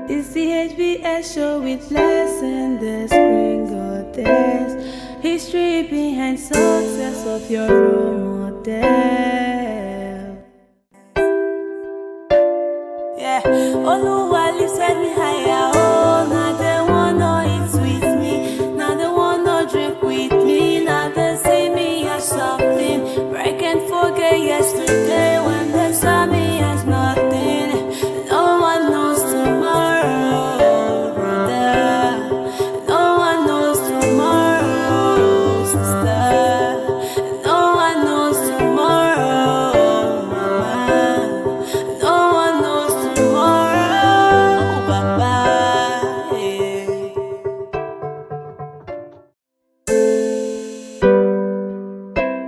It's the HBS show with lesson, the screen goddess. History behind success of your role model. Yeah, Oluwa lifted me higher. Oh, now they wanna eat with me. Now they wanna drink with me. Now they see me as something. But I can't forget yesterday when they saw me as nothing. No one knows tomorrow, brother. No one knows tomorrow, sister. No one knows tomorrow, mama. No one knows tomorrow, Baba. Yeah.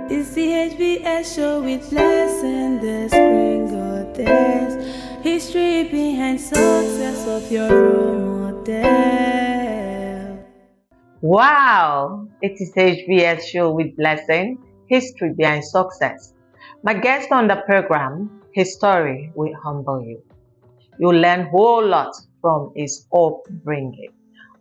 It's the HBS show with lesson, the screen goddess. History behind success of your role model. Wow! It is HBS show with blessing, history behind success. My guest on the program, his story will humble you. You'll learn a whole lot from his upbringing.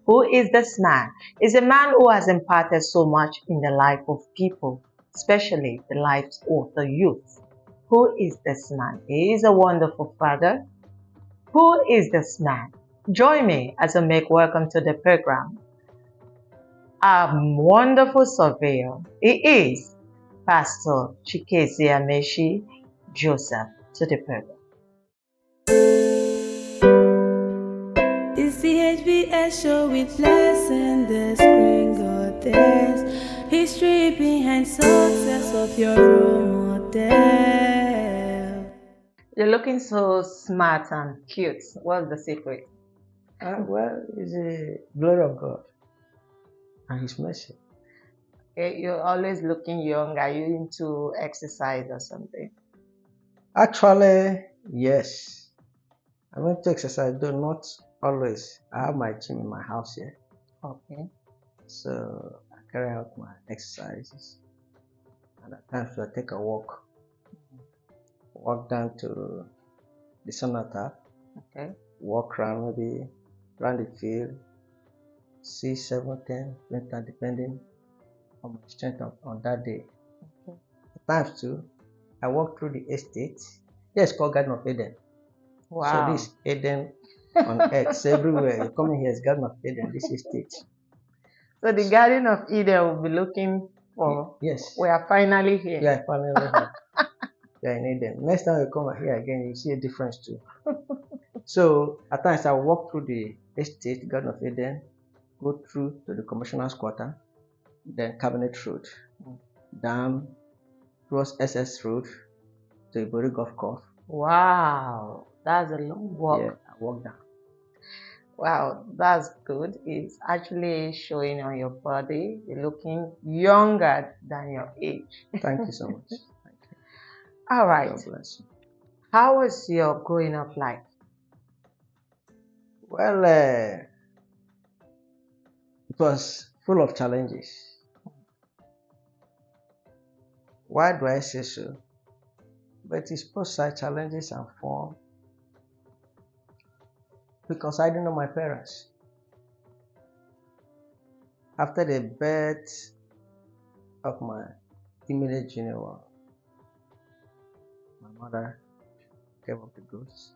Who is this man? He's a man who has imparted so much in the life of people, especially the lives of the youth. Who is this man? He is a wonderful father. Who is this man? Join me as I make welcome to the program a wonderful surveyor. He is Pastor Chikezie Joseph to the program. It's the HBS show with lesson, the screen goddess. History behind success of your role model. You're looking so smart and cute. What's the secret? Well, it's the glory of God and His mercy. Okay, you're always looking young. Are you into exercise or something? Actually, yes. I went to exercise, though not always. I have my gym in my house here, Okay. so I carry out my exercises. And at times I take a walk down to the sonata, Okay. walk around maybe around the field, 6, 7, 10 meters, depending on my strength on that day. Okay. At times too, I walk through the estate. Yes, called Garden of Eden. So Wow. this Eden on earth, so everywhere you come in here is Garden of Eden. This estate. So the Garden of Eden will be looking for. Yes. We are finally here. Yeah, finally here. Yeah, in Eden. Next time you come here again, you see a difference too. So at times I walk through the estate, Garden of Eden, go through to the Commissioner's Quarter, then Cabinet Road, down towards SS Road to Ibori Golf Course. Wow, that's a long walk. Yeah, I walk down. Wow, that's good. It's actually showing on your body. You're looking younger than your age. Thank you so much. Thank you. All right. God bless you. How was your growing up life? Well, it was full of challenges. Why do I say so? But it's both side challenges and fun because I didn't know my parents. After the birth of my immediate junior one, my mother gave up the ghost,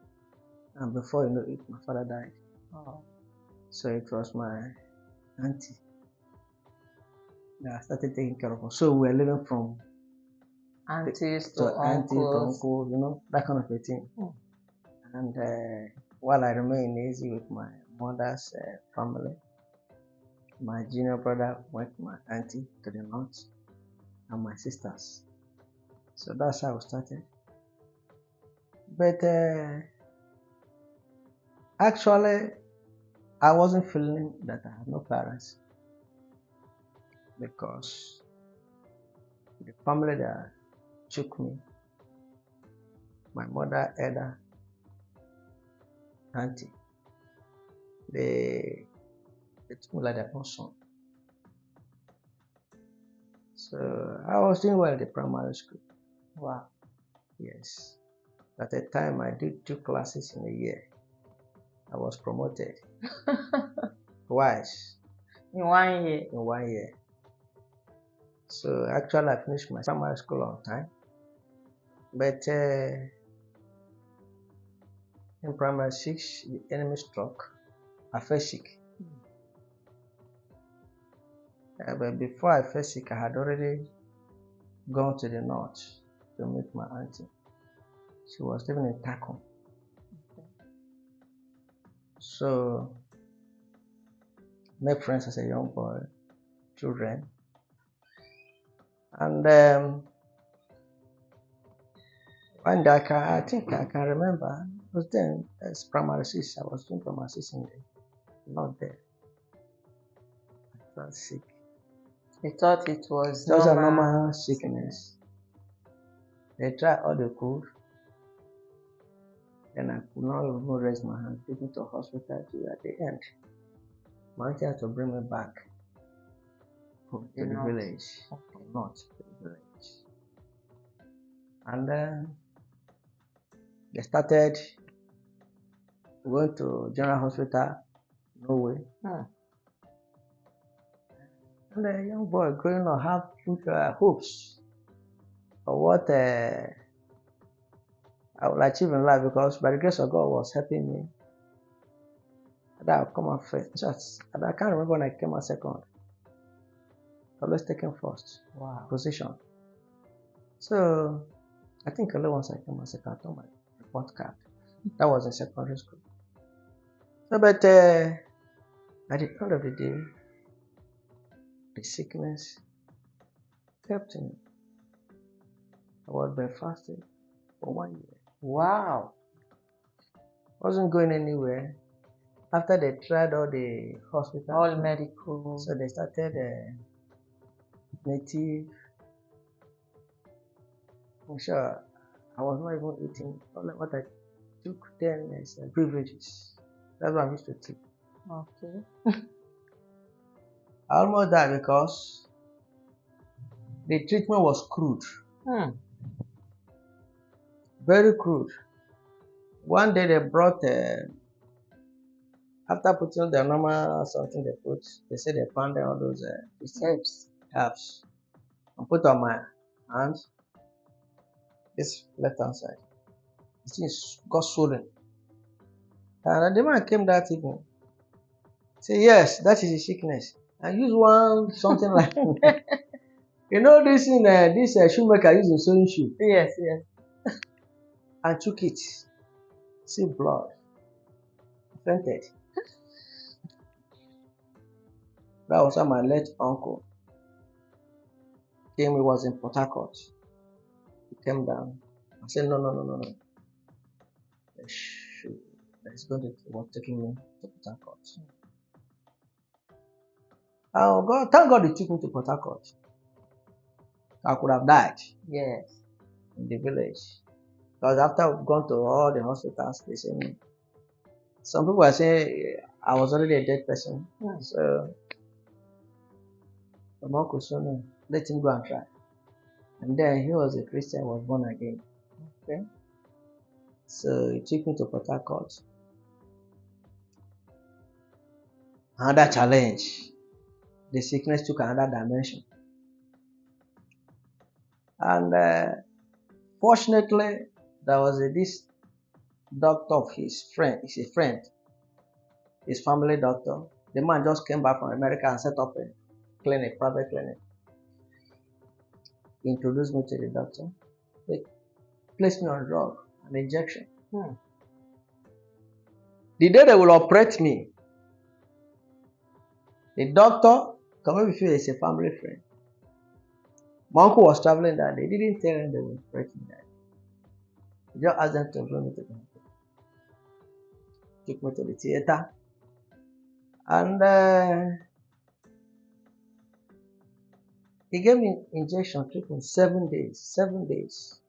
and before you know it, my father died. Oh. So it was my auntie that started taking care of us. So we were living from Aunties to to auntie to uncles. uncle, you know, that kind of a thing. Hmm. And while I remained easy with my mother's family, my junior brother went with my auntie to the north and my sisters. So that's how we started. But actually, I wasn't feeling that I had no parents because the family that took me, my mother, elder auntie, they took me like their own son. So I was doing well in the primary school. Wow. Yes. At the time, I did 2 classes in a year. I was promoted twice In 1 year. in 1 year. So actually, I finished my primary school on time. But in primary 6, the enemy struck. I fell sick. But before I fell sick, I had already gone to the north to meet my auntie. She was living in Takum. So, make friends as a young boy, children. And one day, I think I can remember, it was then, as primary 6, I was doing primary 6 in the north there. I felt sick. You thought it was It was a normal sickness. They tried all they could. Then I could not even raise my hand, take me to hospital at the end. My auntie had to bring me back to the village. Not to the village. And then they started going to general hospital, no way. And a young boy growing up have future hopes of what I will achieve in life, because by the grace of God was helping me. That I'll come out first. And I can't remember when I came out second. Always taken first. Wow. Position. So I think only once I came out second, I took my report card. That was in secondary school. So, but at the end of the day, the sickness kept me. I was been fasting for 1 year. Wow. Wasn't going anywhere. After they tried all the hospital, all medical, so they started native. I'm sure I was not even eating. Only what I took then is beverages. That's what I used to take. Okay. I almost died because the treatment was crude. Very crude. One day they brought after putting the normal something they said they found all those herbs and put on my hand, this left hand side. The thing got swollen. And the man came that evening. Say, yes, that is a sickness. I use one something like you know this in this shoemaker using sewing shoe. Yes. And took it. See blood. Fainted. That was how my late uncle came. He was in Port Harcourt. He came down. I said, no. He's going to was taking me to Port Harcourt. Oh God, thank God he took me to Port Harcourt. I could have died. Yes. In the village. Because after I've gone to all the hospitals, they say no. Some people are saying I was already a dead person. So my uncle said no, let him go and try. And then he was a Christian, was born again. Okay. So he took me to Port Harcourt. Another challenge. The sickness took another dimension. And fortunately, there was this doctor of his friend. He's a friend. His family doctor. The man just came back from America and set up a clinic, private clinic. He introduced me to the doctor. They placed me on drug, an injection. The day they will operate me, the doctor, come if you is a family friend. My uncle was traveling that day. They didn't tell him they would operate me that day. He just asked them to bring me to the hospital. Took me to the theater. And he gave me injection treatment 7 days. 7 days.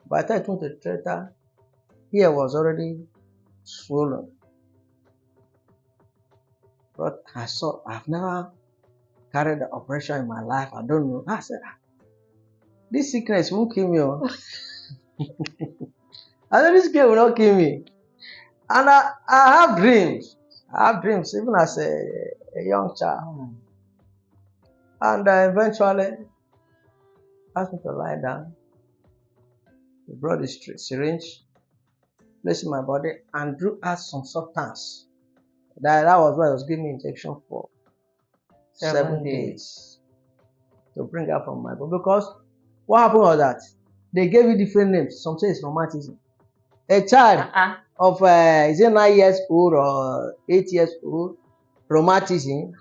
By the time I went to the theater, here was already swollen. But I've never carried the operation in my life. I don't know. I said, this sickness won't kill me. I said, this girl will not kill me. And I have dreams. I have dreams even as a young child. And eventually asked me to lie down. He brought the syringe, placed in my body, and drew out some substance. That was why I was giving me injection for 7 days to bring out from my body. Because what happened was that they gave you different names. Some say it's rheumatism. A child of is it 9 years old or 8 years old, rheumatism,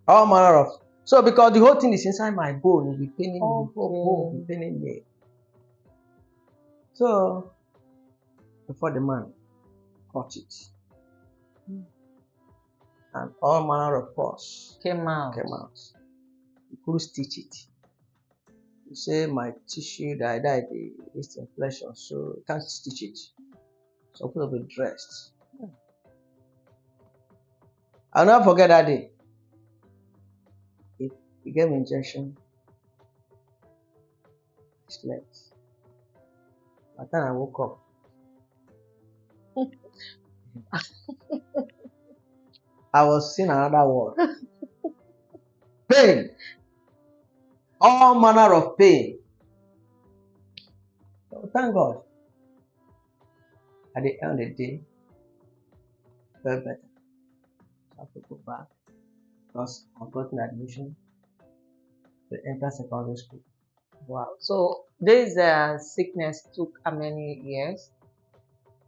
all manner of. So because the whole thing is inside my bone, will be paining me, the whole bone will be paining me. So before the man caught it, and all manner of pus Came out. He couldn't stitch it. He said my tissue that I died is inflation, so you can't stitch it. So people will be dressed. I'll never forget that day. He gave me injection. I slept. By the time I woke up, I was seeing another world. Pain. All manner of pain. So thank God. At the end of the day, I felt better. I have to go back because I got an admission to enter secondary school. Wow. So this sickness took how many years?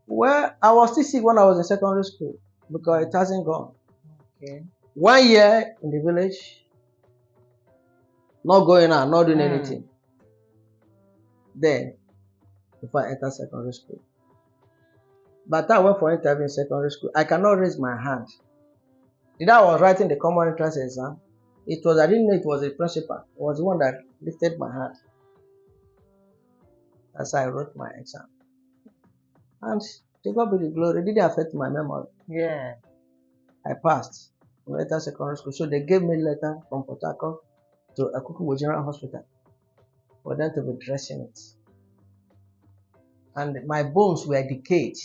Well, I was still sick when I was in secondary school because it hasn't gone. Okay. 1 year in the village, not going out, not doing anything. Then, before I enter secondary school. But I went for interview in secondary school. I cannot raise my hand. The day I was writing the common entrance exam, I didn't know it was a principal. It was the one that lifted my hand. As I wrote my exam. And to God be the glory, it didn't affect my memory. Yeah. I passed from later secondary school. So they gave me a letter from Port Harcourt to Akukubo General Hospital for them to be dressing it. And my bones were decayed.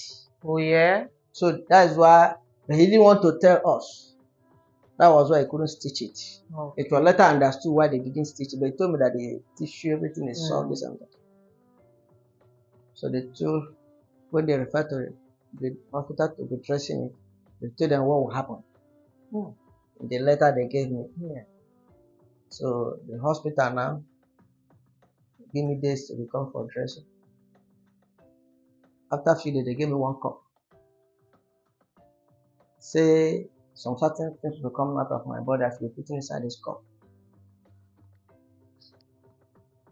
Oh yeah? So that's why he didn't want to tell us. That was why he couldn't stitch it. Okay. It was later understood why they didn't stitch it, but he told me that the tissue, everything is soft, this and that. So they told, when they referred to the hospital to be dressing it, they told them what will happen. In the letter they gave me. Yeah. So the hospital now give me days to come for dressing. After a few days, they gave me 1 cup. Say some certain things will come out of my body as we put inside this cup.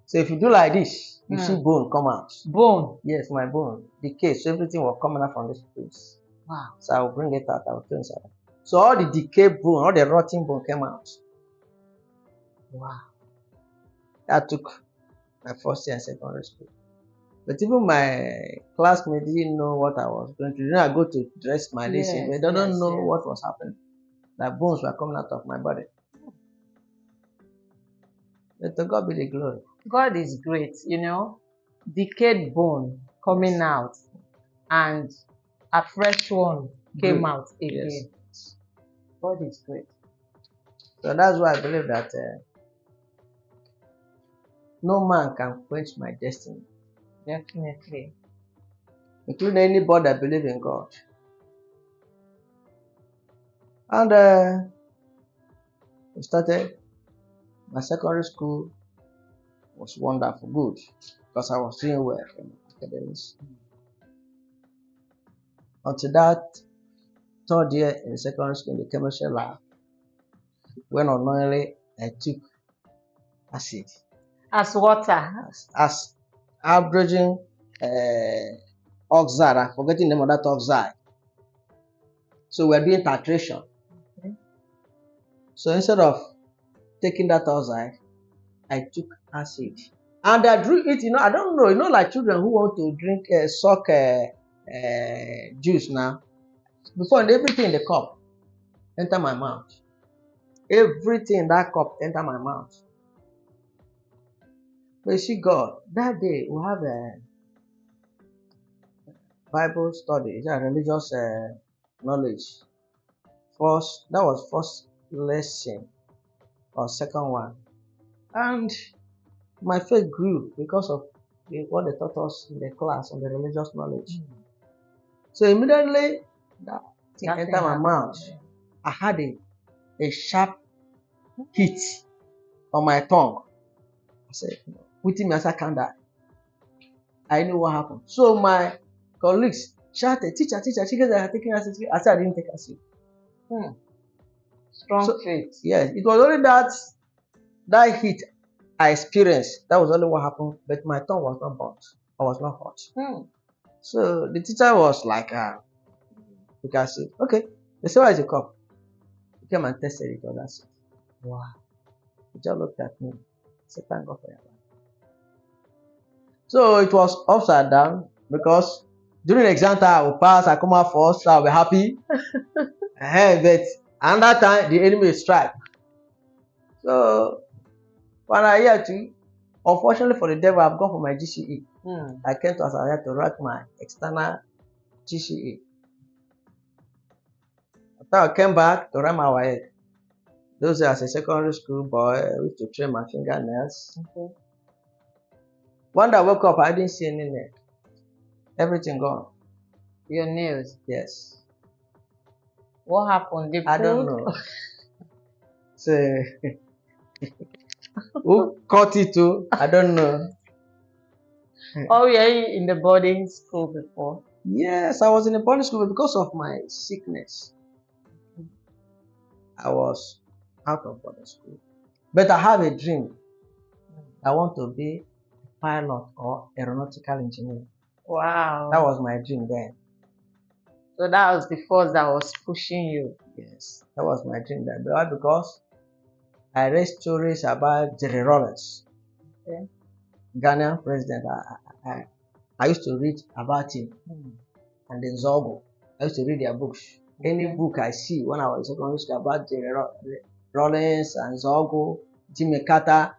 So if you do like this, you see bone come out. Bone? Yes, my bone. Decay. So everything will come out from this place. Wow. So I will bring it out. I will put inside. So all the decayed bone, all the rotting bone came out. Wow. That took my first year in secondary school. But even my classmates didn't know what I was going to do. I go to dress my lesson, but they don't know what was happening. That bones were coming out of my body. But to God be the glory. God is great, you know. Decayed bone coming out and a fresh one came out again. Yes. God is great. So that's why I believe that no man can quench my destiny. Definitely. Including anybody that believes in God. And we started. My secondary school was wonderful, good, because I was doing well in academics. Until that 3rd year in secondary school in the chemistry lab, when unknowingly I took acid. As water? As hydrogen oxide. I'm forgetting the name of that oxide. So we're doing titration. Okay. So instead of taking that oxide, I took acid. And I drew it, I don't know, like children who want to drink suck juice now. Before everything in the cup enter my mouth. Everything in that cup enter my mouth. But you see, God, that day we have Bible study, is that religious knowledge. That was first lesson or second one. And my faith grew because of what they taught us in the class on the religious knowledge. So immediately that thing entered my mouth. I had a sharp hit on my tongue. I said, with him as I can die. I knew what happened. So my colleagues shouted, teacher, Chikezie are taking us. I said I didn't take a seat. Strong faith. Yes, it was only that hit I experienced. That was only what happened. But my tongue was not burnt. I was not hot. So the teacher was like, you can see, okay. They said, where is the cup? He came and tested it. That's it. Wow. He just looked at me. I said, thank God for your life. So it was upside down because during the exam time I will pass, I come out first, so I'll be happy. But another time the enemy strike. So when I hear to, unfortunately for the devil, I've gone for my GCE. I came to Azariah to write my external GCE. After I came back to write my YA. Those as a secondary school boy, I used to trim my fingernails. One day I woke up, I didn't see any nail. Everything gone. Your nails? Yes. What happened? I don't know. So, who caught it too? I don't know. Oh, were you in the boarding school before? Yes, I was in a boarding school because of my sickness. I was out of boarding school. But I have a dream. I want to be a pilot or aeronautical engineer. Wow. That was my dream then. So that was the force that was pushing you. Yes, that was my dream then. Why? Because I read stories about Jerry Rawlings, Ghanaian president. I used to read about him. And then Zogo. I used to read their books. Any book I see when I was in secondary school about Jerry Rawlings and Zogo, Jimmy Carter,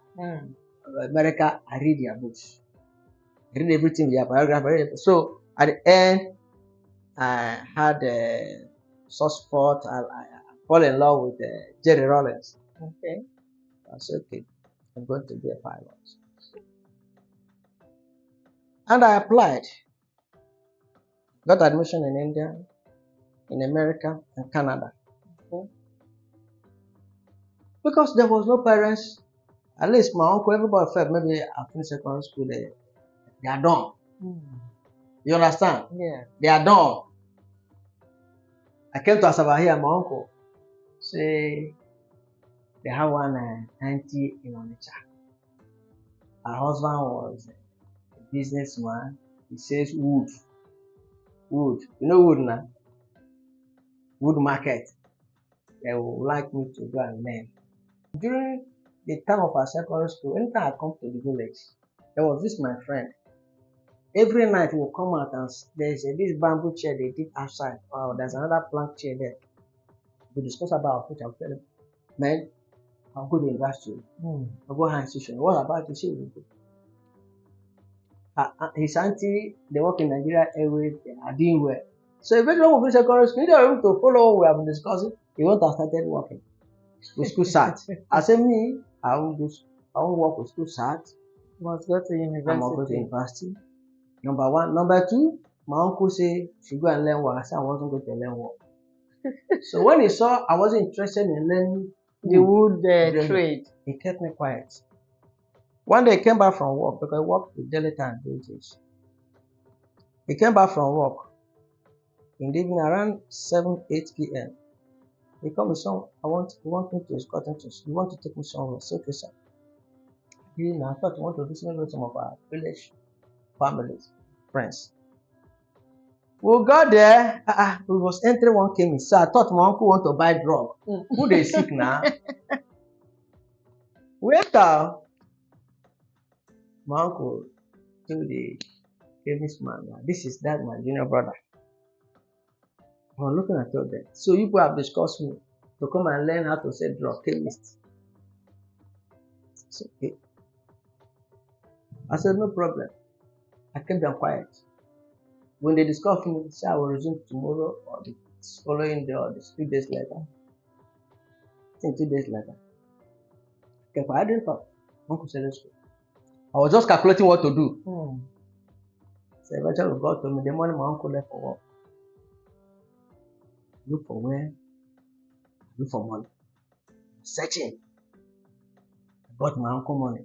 America, I read their books. I read everything, their biography. So at the end, I had a soft spot. I fall in love with Jerry Rawlings. Okay. I said, okay, I'm going to be a pilot. And I applied. Got admission in India, in America, and Canada. Because there was no parents. At least my uncle, everybody felt maybe after secondary school, they are done. You understand? Yeah. They are done. I came to Asaba here, my uncle say they have one auntie in Onitsha. Her husband was a businessman. He says wood. You know wood now? Wood market. They would like me to go and learn. During the time of our secondary school, anytime I come to the village, there was this my friend. Every night he will come out and there's this bamboo chair they did outside. Oh, there's another plank chair there. We discuss about which I'll tell him, man, I'll go to university. I'll go higher institution. What about you? Say his auntie, they work in Nigeria Airways, they are doing well. So eventually when we finish secondary school, you know to follow what we have been discussing, he went and started working with school SAT. I said me, I won't work with school SAT. You must go to university. I must go to university. Number one. Number two, my uncle said she go and learn work. I said I wasn't going to learn work. So when he saw I wasn't interested in learning the wood trade, he kept me quiet. One day he came back from work because I worked with daily time duties. He came back from work in the evening around 7, 8 p.m. He called me, son, I want me to escort him to school. You want to take me somewhere? I said, okay, sir. I thought you want to visit with some of our village families, friends. We got there. We was entering one came in. So I thought my uncle want to buy drug. Who they sick now? Wait out. My uncle told the chemist man, this is that my junior brother. I was looking at them. So you people have discussed me to come and learn how to say drug chemist. So, okay. I said, no problem. I kept them quiet. When they discussed me, say I will resume tomorrow or the following day or the 2 days later. I think 2 days later. Okay, I didn't talk. Uncle said, let's go. I was just calculating what to do. So eventually God told me the morning my uncle left for work. Look for where? Look for money. Searching. I got my uncle money.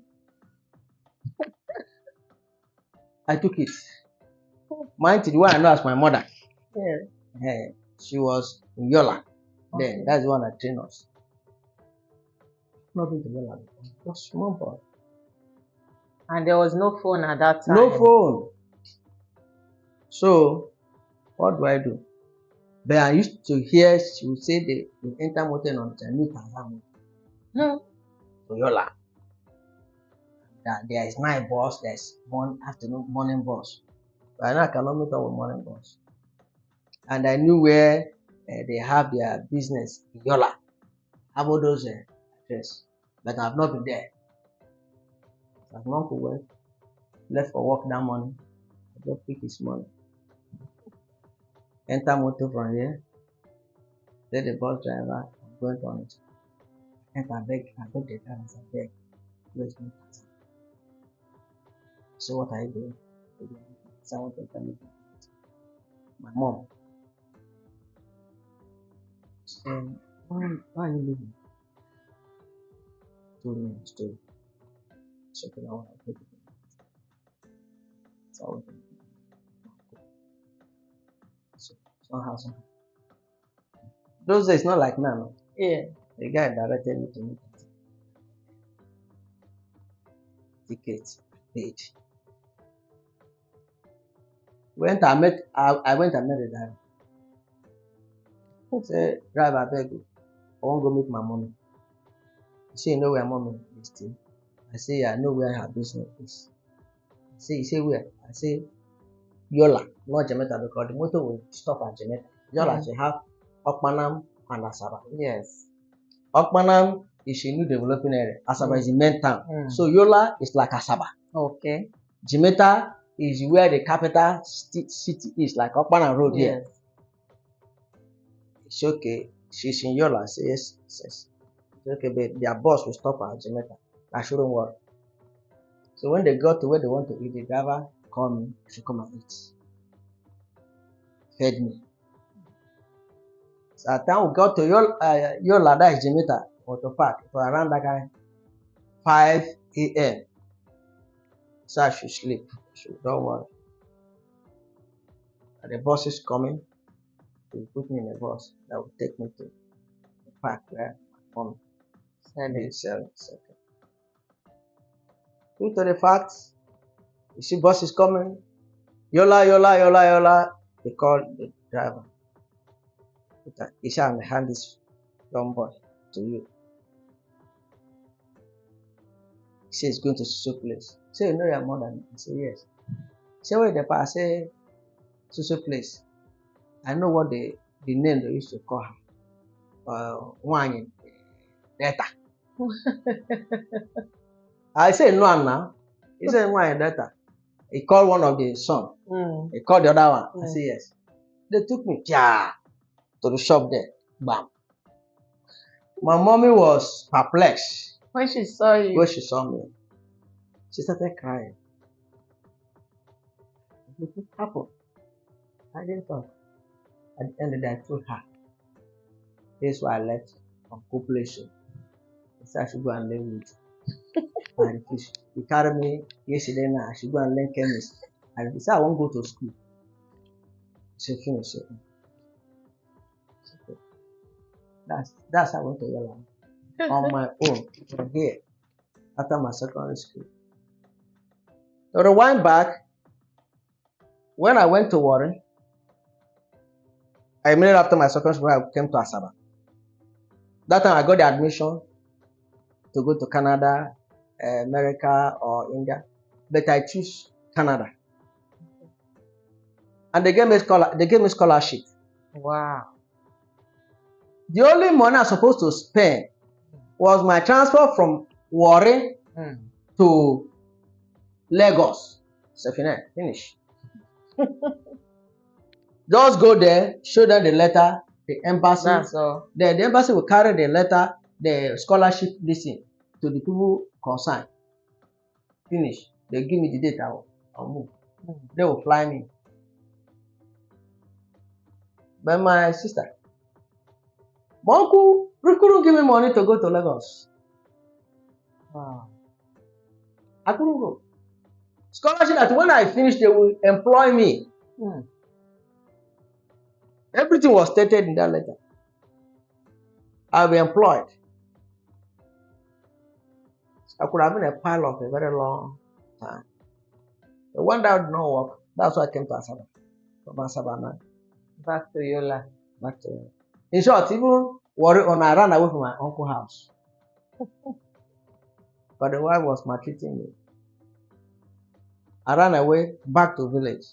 I took it. Mind you, the one I know as my mother. Yeah. She was in Yola. Okay. Then that's the one that trained us. Not into Yola before. Just small boy. And there was no phone at that time. No phone. So what do I do? But I used to hear she would say they will enter mountain on Janu Tanzania. To Yola. That there is night bus, there's one afternoon morning bus. But I know I cannot meet up with morning bus. And I knew where they have their business in Yola. I have all those address. But I've not been there. So my uncle went, left for work that morning. I just pick his money. Enter motor from here. Tell the bus driver, I'm going on it. And I beg the driver, I beg. Let's go. So what are you doing? So I want to tell me. My mom said, why are you leaving? Told me a story. So I want to take it. So I went to somehow. Those days not like now. Yeah. The guy directed me to meet ticket paid. I went and met the driver. He said, driver, I beg you. I want to go meet my mommy. He said, you know where mommy is still? I say, yeah, I know where her business is. He say where? I say, Yola, not Jamaica, because the motor will stop at Jamaica. Yola, she have Okpanam and Asaba. Yes. Okpanam is a new developing area. Asaba is the main town. So Yola is like Asaba. Okay. Jamaica is where the capital city is, like Okpanam Road here. Yes. It's okay. She's in Yola. Say yes. It's okay, but their boss will stop at Jamaica. I shouldn't worry. So when they got to where they want to eat, the driver called me. I should come and eat. Fed me. So at the time we got to Yola, that is Jamaica, Auto Park. It was around that kind 5 a.m. So I should sleep. Don't worry. And the bus is coming. They will put me in a bus that will take me to the park where my mom is selling. Due to the fact, you see bus is coming. Yola. They call the driver. He said, I'm hand this young boy to you. He says he's going to Susu place. He said, you know your mother? I said, yes. He said, where the part? I said, Susu place. I know what the name they used to call her. Wine. Data. I said, no, I'm now. He said, wine data. He called one of the son. He called the other one. I said, yes. They took me to the shop there. Bam. My mommy was perplexed. When she saw you. When she saw me. She started crying. What happened? I didn't talk. At the end of the day, I told her. This is why I left from population. I said I should go and learn with. I refused. He carried me yesterday now. I should go and learn chemistry. I said I won't go to school. He said finish it. That's how I went to Yola on my own from here after my secondary school. To rewind back, when I went to Warren, immediately after my secondary school, I came to Asaba. That time I got the admission to go to Canada, America, or India, but I choose Canada. And they gave me scholarship. Wow. The only money I was supposed to spend was my transfer from Warren to Lagos. So finish. Just go there, show them the letter, the embassy. That's all. The embassy will carry the letter, the scholarship listing to the people concerned. Finish. They give me the date, I'll move. They will fly me. But my sister, my uncle, they couldn't give me money to go to Lagos. Wow. I couldn't go. Scholarship that when I finish, they will employ me. Everything was stated in that letter. I'll be employed. I could have been a pilot a very long time. The one that would not work, that's why I came to Asaba. From Asaba now. Back to Yola. Back to Yola. In short, even worry on I ran away from my uncle's house. But the wife was maltreating me. I ran away back to village.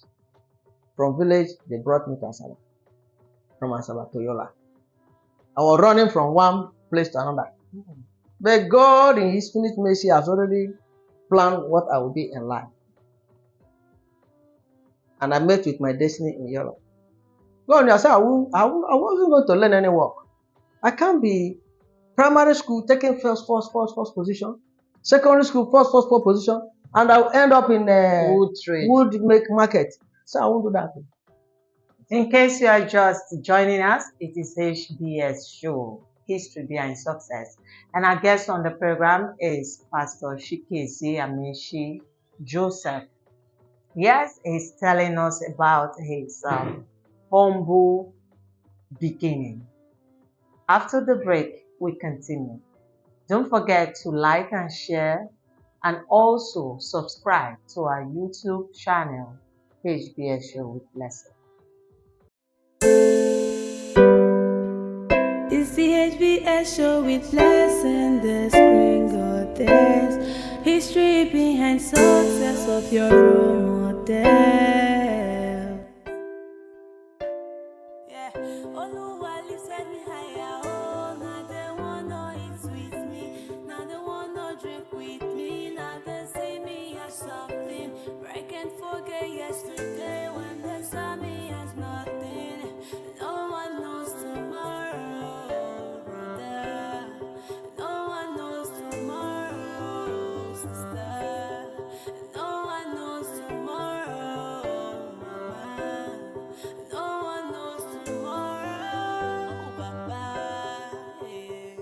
From village, they brought me to Asaba. From Asaba to Yola. I was running from one place to another. But God, in His finished mercy, has already planned what I will be in life. And I met with my destiny in Europe. God, I said, I wasn't going to learn any work. I can't be primary school taking first position, secondary school first position, and I'll end up in wood make market. So I won't do that. In case you are just joining us, it is HBS show, History Behind Success. And our guest on the program is Pastor Chikezie Joseph. Yes, he's telling us about his humble beginning. After the break, we continue. Don't forget to like and share, and also subscribe to our YouTube channel, HBS Show with Blessing. It's the HBS show with Blessing, the screen goddess. History behind success of your role model. Yeah, Oluwa lifted me higher. Oh, now they wanna eat with me. Now they wanna drink with me. Now they see me as something. But I can't forget yesterday when they saw me as nothing. No one knows tomorrow, brother. No one knows tomorrow, sister. No one knows tomorrow, mama. No one knows tomorrow, Papa. Yeah.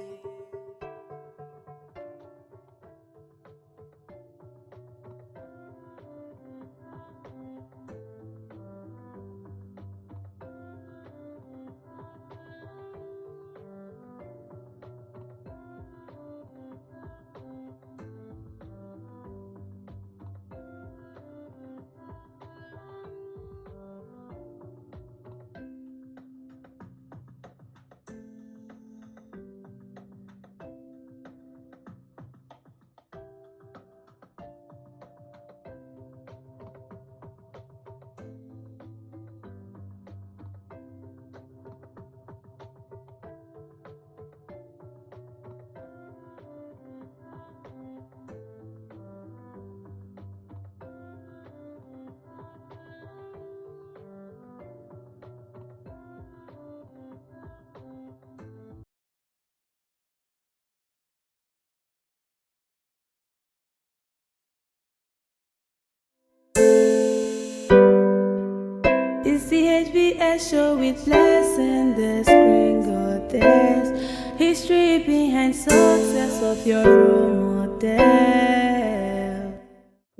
It's the HBS show with Blessing, the screen goddess. History behind success of your role model.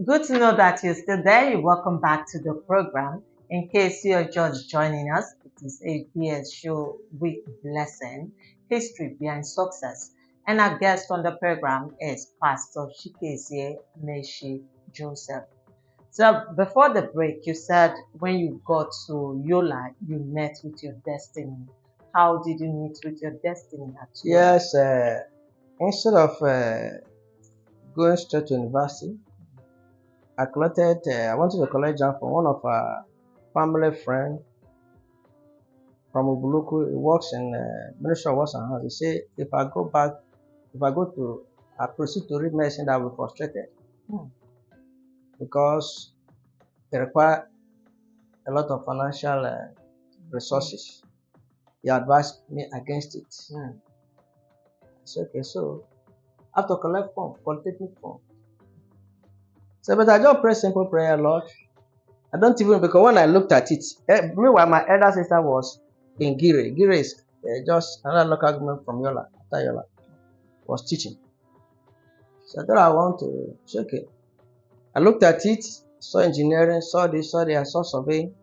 Good to know that you're still there. You're welcome back to the program. In case you're just joining us, it is HBS show with Blessing, History Behind Success. And our guest on the program is Pastor Chikezie Joseph. So before the break, you said when you got to Yola, you met with your destiny. How did you meet with your destiny at Yola? Yes, instead of going straight to university, I went to the college from one of our family friend from Ubuluku. He works in Ministry of Works and House. He said, if I proceed to read medicine, I will be frustrated. Because they require a lot of financial resources. He advised me against it. Mm. I said, okay, so I have to collect form, polytechnic form. So, but I just pray simple prayer, Lord. I don't even, because when I looked at it, meanwhile, my elder sister was in Gire. Gire is just another local government from Yola, after Yola, was teaching. So I thought I want to, it's okay. I looked at it, saw engineering, saw this, saw that, I saw surveying.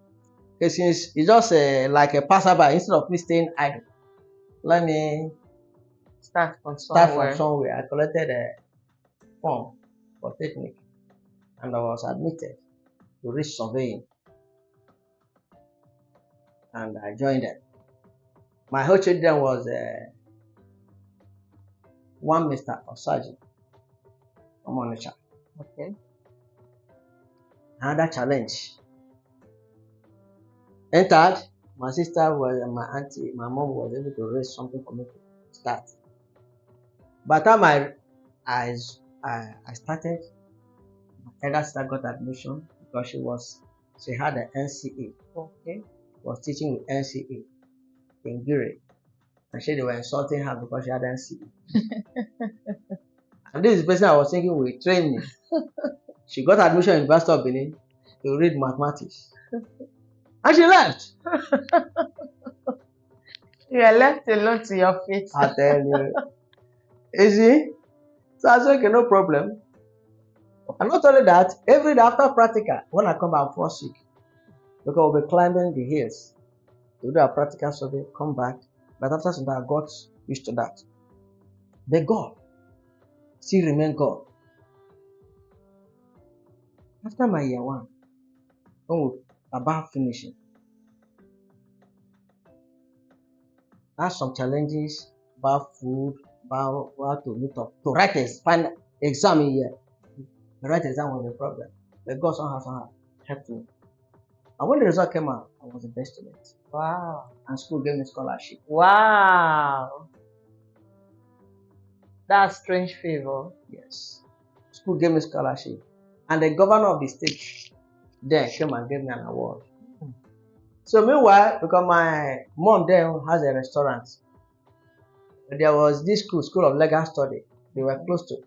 Okay, since it's just like a passerby, instead of me staying idle, let me Start from start somewhere. from somewhere. I collected a form for technique and I was admitted to reach surveying. And I joined them. My whole children was one Mr. Osaji from Onitsha. Okay. Another challenge. Entered, my sister was my auntie, my mom was able to raise something for me to start. By the time I started, my elder sister got admission because she had an NCA. Okay. Was teaching with NCA in Gire. And they were insulting her because she had NCA. And this is the person I was thinking will train me. She got admission in University of Benin to read mathematics. And she left. You are left alone to your fate. I tell you. You see? So I said, okay, no problem. And not only that, every day after practical, when I come back, I fall sick. Because we'll be climbing the hills to do a practical survey, come back. But after some time, I got used to that. But God still remain God. After my year one, when we about finishing, I had some challenges about food, about how to meet up, to write a final exam in here. The write exam was a problem. But God somehow helped me. And when the result came out, I was the best student. Wow. And school gave me scholarship. Wow. That's strange favor. Yes. School gave me scholarship. And the governor of the state then came and gave me an award. So meanwhile, because my mom then has a restaurant, there was this school of legal study. They were close to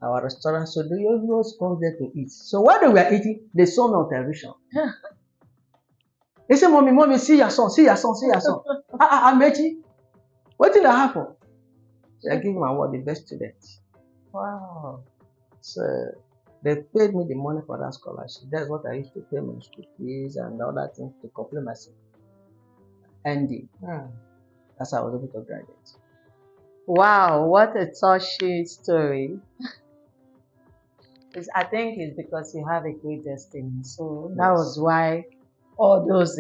our restaurant, so they always come there to eat. So while they were eating, they saw me on television. They said, mommy, see your son, see your son, see your son. Amechi, what did that happen? So I gave my award the best student. Wow. So they paid me the money for that scholarship. That's what I used to pay my school fees and other things to complete myself. ND. That's how I was able to graduate. Wow, what a touching story. I think it's because you have a great destiny. So that was why all those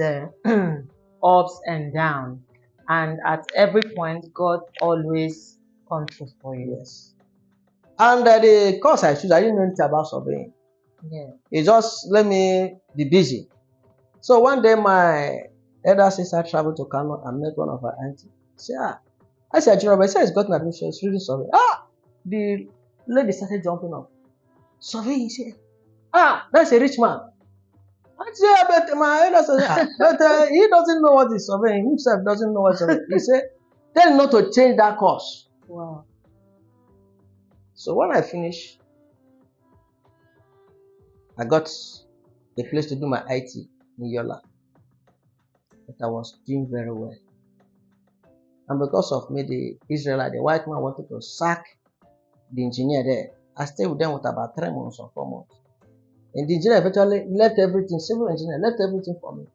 ups and downs. And at every point, God always comes through for you. Yes. And the course I choose, I didn't know anything about surveying. Yeah. It just let me be busy. So one day my elder sister traveled to Kano and met one of her aunties. She said, I said, I said, he's got an admission, he's reading survey. The lady started jumping up. Surveying, she said, that's a rich man. I said, but my elder sister, but he doesn't know what he's surveying. Himself doesn't know what surveying. He said, tell him not to change that course. Wow. So when I finished, I got a place to do my IT in Yola. But I was doing very well. And because of me, the Israelite, the white man wanted to sack the engineer there. I stayed with them with about 3 months or 4 months. And the engineer eventually left everything, civil engineer left everything for me.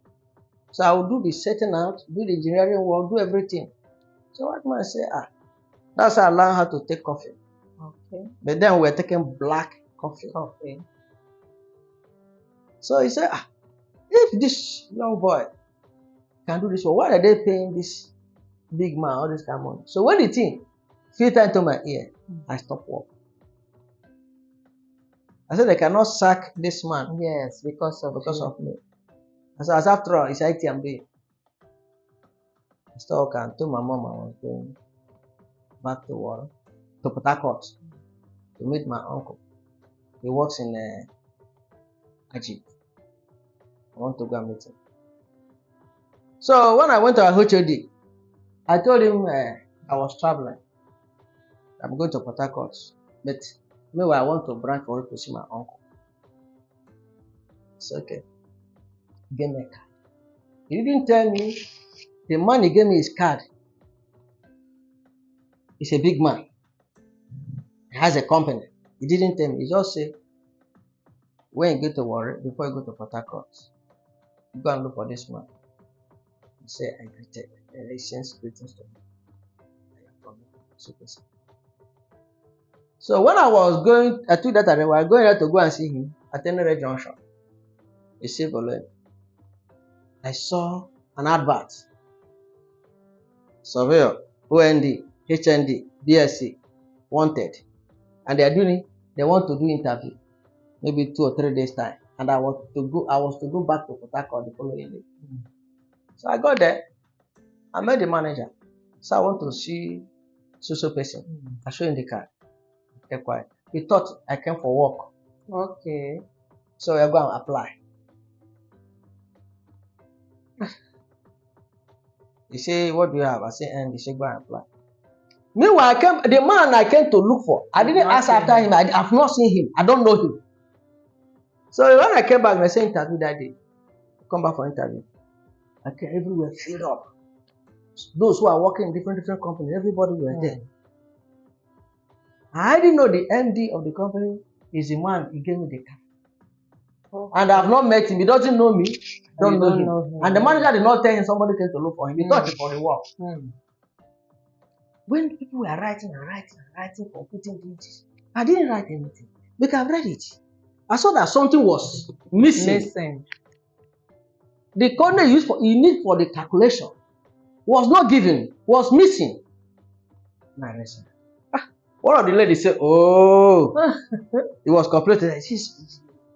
So I would do the setting out, do the engineering work, do everything. So white man said, that's how I learned how to take coffee. Okay. But then we were taking black coffee. So he said, if this young boy can do this, why are they paying this big man all this kind of money? So when the thing filtered into my ear, I stopped work. I said, they cannot sack this man. Yes, because of me. I said, as after all, it's IT I'm doing. I stopped and told my mom I was going back to work, to Port Harcourt, to meet my uncle. He works in Egypt. I want to go and meet him. So when I went to our HOD, I told him I was traveling. I'm going to Port Harcourt, but meanwhile I want to branch for to see my uncle. It's okay. Give me a card. He didn't tell me the man he gave me his card. He's a big man. He has a company. He didn't tell me. He just said, when you go to Warri, before you go to Port Harcourt, you go and look for this man. He said, I greeted. He sends greetings to me. I am from Chikezie. So when I was going, I took that I was going there to go and see him at Tenere Junction. He said, I saw an advert. Surveyor, OND, HND, BSc, wanted. And they are doing it. They want to do interview. Maybe 2 or 3 days time. And I was to go back to Port Harcourt the following day. So I got there. I met the manager. So I want to see social person. I showed him the card. Kept quiet. He thought I came for work. Okay. So I go and apply. He said, what do you have? I said, and he said, go and apply. Meanwhile, the man I came to look for, I didn't ask after him. I have not seen him. I don't know him. So when I came back, I said interview that day. Come back for interview. I came everywhere filled up. Those who are working in different companies, everybody were there. I didn't know the MD of the company is the man. He gave me the card. Okay. And I have not met him. He doesn't know me. Don't know him. And the manager did not tell him somebody came to look for him. He thought it for the work. When people were writing for putting this, I didn't write anything. Because I've read it. I saw that something was missing. The coordinate used you need for the calculation was not given, was missing. My reason. One of the ladies said, oh, it was completed.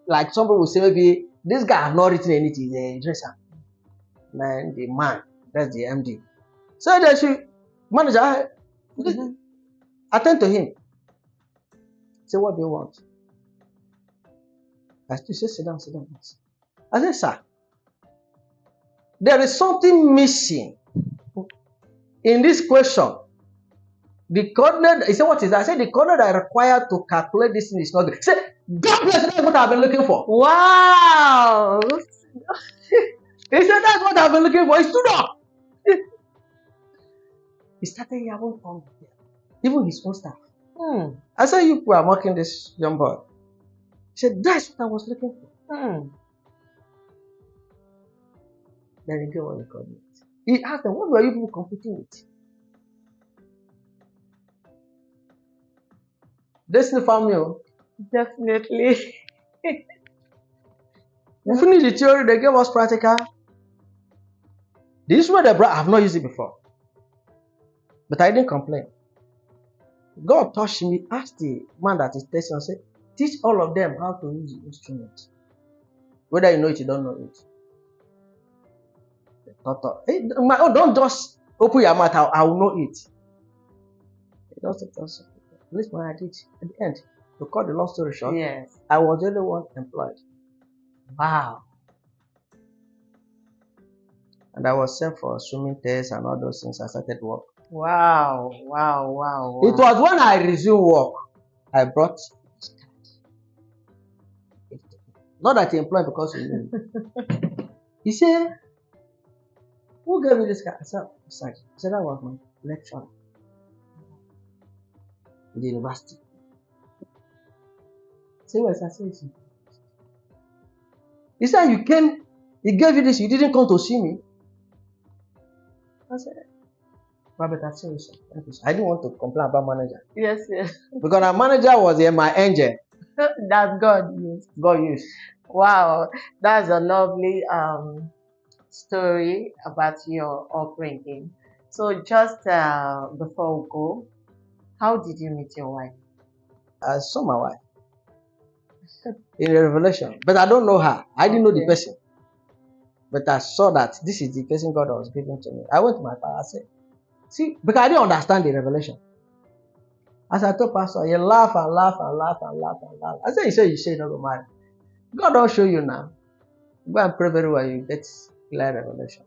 Like somebody will say, maybe this guy have not written anything, the dresser. Man, the man, that's the MD. So then she, manager, attend to him. Say, what do you want? I still say, sit down. I said, sir, there is something missing in this question. The coordinate, he said, what is that? I said, the coordinate I require to calculate this thing is not good. He said, God bless, that's what I've been looking for. Wow. He said, that's what I've been looking for. He stood up. He started having fun with them. Even his own staff. I said, you people are mocking this young boy. He said, that's what I was looking for. Then he gave what the coordinate. He asked them, what were you people competing with? Destiny family. Definitely. We finished the theory, they gave us practical. The instrument they brought, I have not used it before. But I didn't complain. God touched me, asked the man that is testing, and said, teach all of them how to use the instrument. Whether you know it, you don't know it. Don't just open your mouth, I will know it. At least when I did, at the end, to cut the long story short, yes, I was the only one employed. Wow. And I was sent for swimming tests and all those things. I started work. Wow. It was when I resumed work, I brought this card. Not that he employed because he knew me. He said, who gave me this card? I said, that was my lecturer in the university. Say, what is that? He said, you came, he gave you this, you didn't come to see me. I said, but I've seen you. I didn't want to complain about manager. Yes. Because our manager was my angel. That God used. God used. Wow, that's a lovely story about your upbringing. So just before we go, how did you meet your wife? I saw my wife in a revelation, but I don't know her. I didn't know the person. But I saw that this is the person God was giving to me. I went to my father. I said, see, because I didn't understand the revelation. As I told pastor, he laughed and laughed. I said, you say you're not going to marry. God don't show you now. Go and pray very well, you get clear revelation.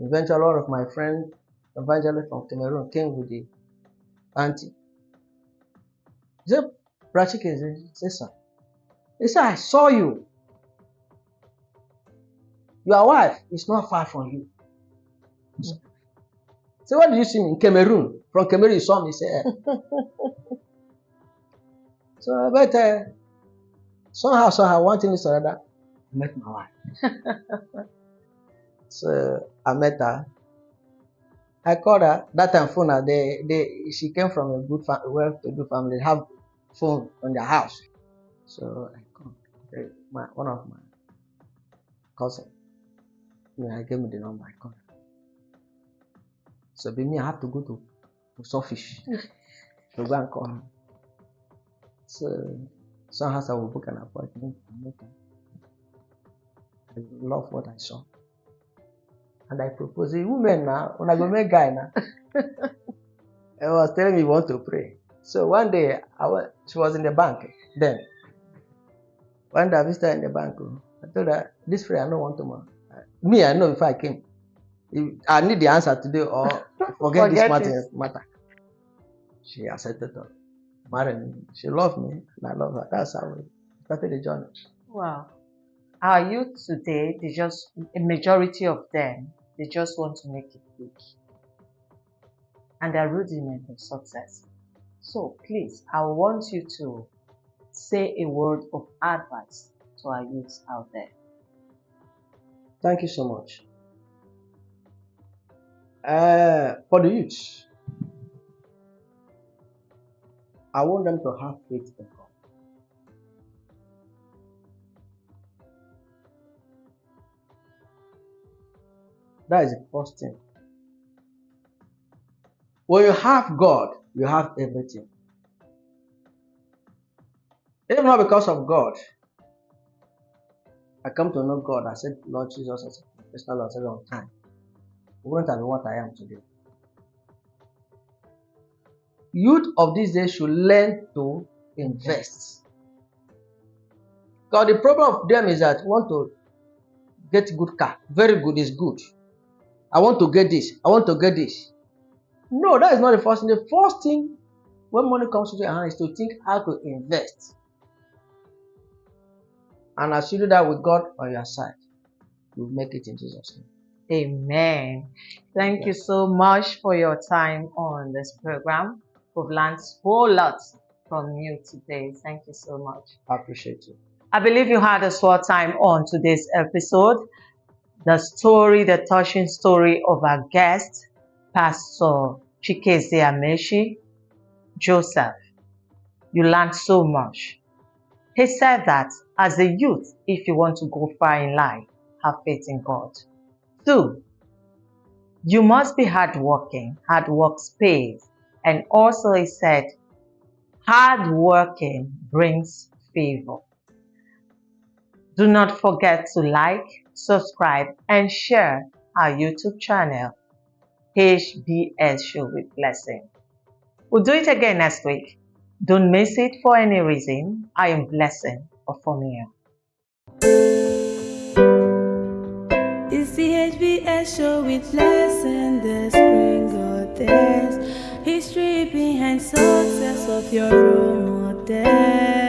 Eventually, one of my friends, evangelist from Cameroon, came with the auntie. He said, Brother Chikezie, he said, sir. He said, I saw you. Your wife is not far from you. So what did you see me in Cameroon? From Cameroon, you saw me. He said, so, but somehow, one thing is another, I met my wife. So I met her. I called her. That time, phone her. She came from a good, well-to-do family. They have phone on their house. So I called one of my cousins. I gave me the number. I called her. So be me, I have to go to Sawfish to go and call her. So somehow I will book an appointment. I love what I saw. And I proposed, women now, when I go make guy now. I was telling me, you want to pray. So one day, she was in the bank then. One day I visited her in the bank. I told her, this prayer I don't want to more. Me, I know if I came. I need the answer today or forget this matter. She accepted it. Married me. She loved me and I love her. That's how we started the journey. Wow. Our youth today, a majority of them, they just want to make it big. And they're rudiment of success. So please, I want you to say a word of advice to our youths out there. Thank you so much. For the youth, I want them to have faith in God. That is the first thing. When you have God, you have everything. If not because of God, I come to know God. I said, Lord Jesus, as a personal Lord, on time. I wouldn't have been what I am today. Youth of these days should learn to invest. Because the problem of them is that want to get good car. Very good is good. I want to get this. I want to get this. No, that is not the first thing. The first thing when money comes to your hand is to think how to invest. And as you do that with God on your side, you'll make it in Jesus' name. Amen. Thank you so much for your time on this program. We've learned a whole lot from you today. Thank you so much. I appreciate you. I believe you had a swell time on today's episode. The touching story of our guest, Pastor Chikezie Joseph. You learned so much. He said that as a youth, if you want to go far in life, have faith in God. 2, you must be hardworking. Hard work pays. And also he said, hard working brings favor. Do not forget to like, subscribe, and share our YouTube channel, HBS Show with Blessing. We'll do it again next week. Don't miss it for any reason. I am Blessing of Formia. It's the HBS Show with Blessing, the Spring Goddess. History behind success of your role model.